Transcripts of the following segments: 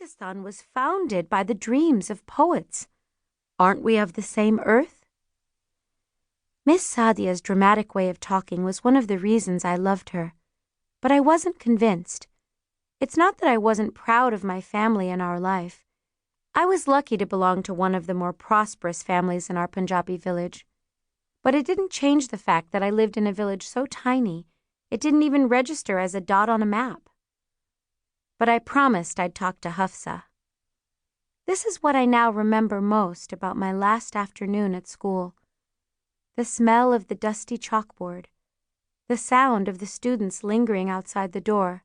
Pakistan was founded by the dreams of poets. Aren't we of the same earth? Miss Saadia's dramatic way of talking was one of the reasons I loved her, but I wasn't convinced. It's not that I wasn't proud of my family and our life. I was lucky to belong to one of the more prosperous families in our Punjabi village. But it didn't change the fact that I lived in a village so tiny, it didn't even register as a dot on a map. But I promised I'd talk to Hafsa. This is what I now remember most about my last afternoon at school. The smell of the dusty chalkboard, the sound of the students lingering outside the door,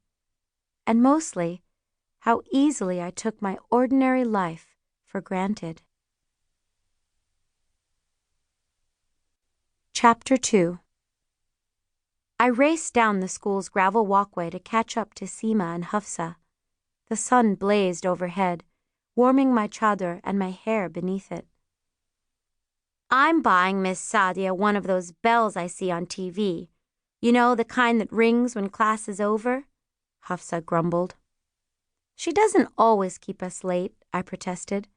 and mostly, how easily I took my ordinary life for granted. Chapter 2. I raced down the school's gravel walkway to catch up to Seema and Hafsa. The sun blazed overhead, warming my chador and my hair beneath it. "I'm buying Miss Saadia one of those bells I see on TV. You know, the kind that rings when class is over?" Hafsa grumbled. "She doesn't always keep us late," I protested.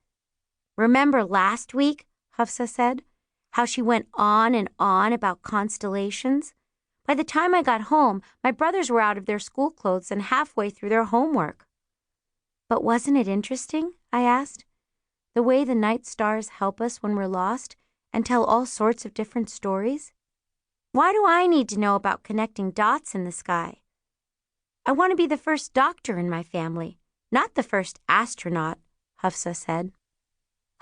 "Remember last week," Hafsa said, "how she went on and on about constellations? By the time I got home, my brothers were out of their school clothes and halfway through their homework." "But wasn't it interesting?" I asked. "The way the night stars help us when we're lost and tell all sorts of different stories? Why do I need to know about connecting dots in the sky? I want to be the first doctor in my family, not the first astronaut," Hafsa said.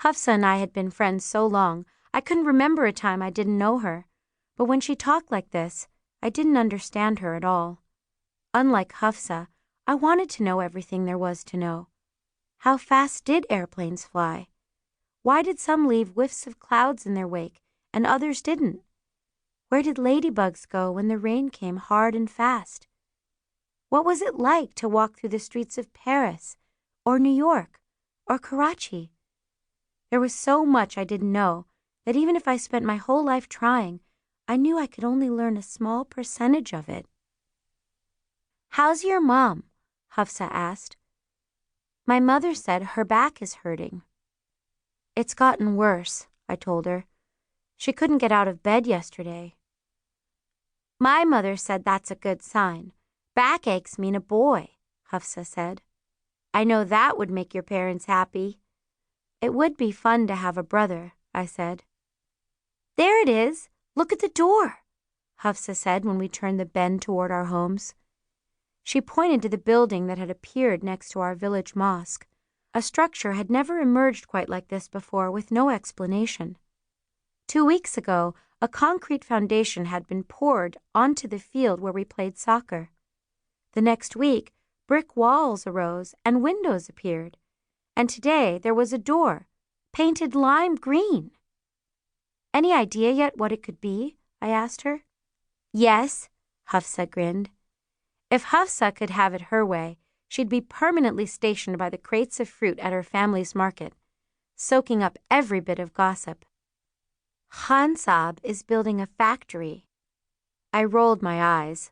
Hafsa and I had been friends so long, I couldn't remember a time I didn't know her. But when she talked like this, I didn't understand her at all. Unlike Hafsa, I wanted to know everything there was to know. How fast did airplanes fly? Why did some leave whiffs of clouds in their wake and others didn't? Where did ladybugs go when the rain came hard and fast? What was it like to walk through the streets of Paris, or New York, or Karachi? There was so much I didn't know that even if I spent my whole life trying, I knew I could only learn a small percentage of it. "How's your mom?" Hafsa asked. "My mother said her back is hurting." "It's gotten worse," I told her. "She couldn't get out of bed yesterday." "My mother said that's a good sign. Backaches mean a boy," Hafsa said. "I know that would make your parents happy." "It would be fun to have a brother," I said. "There it is. Look at the door," Hafsa said when we turned the bend toward our homes. She pointed to the building that had appeared next to our village mosque. A structure had never emerged quite like this before, with no explanation. 2 weeks ago, a concrete foundation had been poured onto the field where we played soccer. The next week, brick walls arose and windows appeared. And today there was a door, painted lime green. "Any idea yet what it could be?" I asked her. "Yes," Hafsa grinned. If Hafsa could have it her way, she'd be permanently stationed by the crates of fruit at her family's market, soaking up every bit of gossip. "Khan Saab is building a factory." I rolled my eyes.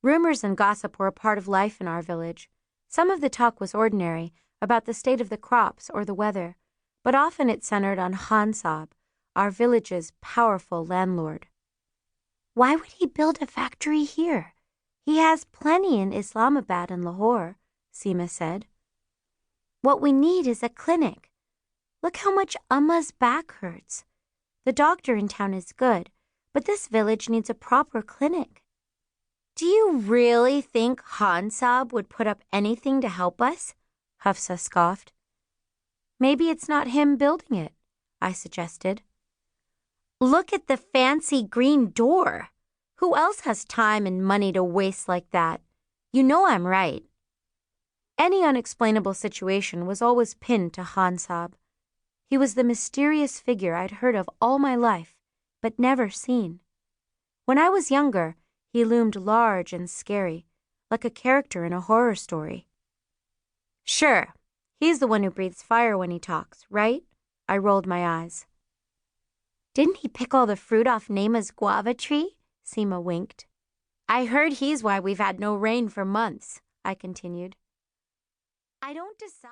Rumors and gossip were a part of life in our village. Some of the talk was ordinary, about the state of the crops or the weather, but often it centered on Khan Saab, our village's powerful landlord. "Why would he build a factory here? He has plenty in Islamabad and Lahore," Seema said. "What we need is a clinic. Look how much Amma's back hurts. The doctor in town is good, but this village needs a proper clinic." "Do you really think Khan Saab would put up anything to help us?" Hafsa scoffed. "Maybe it's not him building it," I suggested. "Look at the fancy green door. Who else has time and money to waste like that? You know I'm right." Any unexplainable situation was always pinned to Khan Saab. He was the mysterious figure I'd heard of all my life, but never seen. When I was younger, he loomed large and scary, like a character in a horror story. "Sure, he's the one who breathes fire when he talks, right?" I rolled my eyes. "Didn't he pick all the fruit off Naima's guava tree?" Seema winked. "I heard he's why we've had no rain for months," I continued. "I don't decide."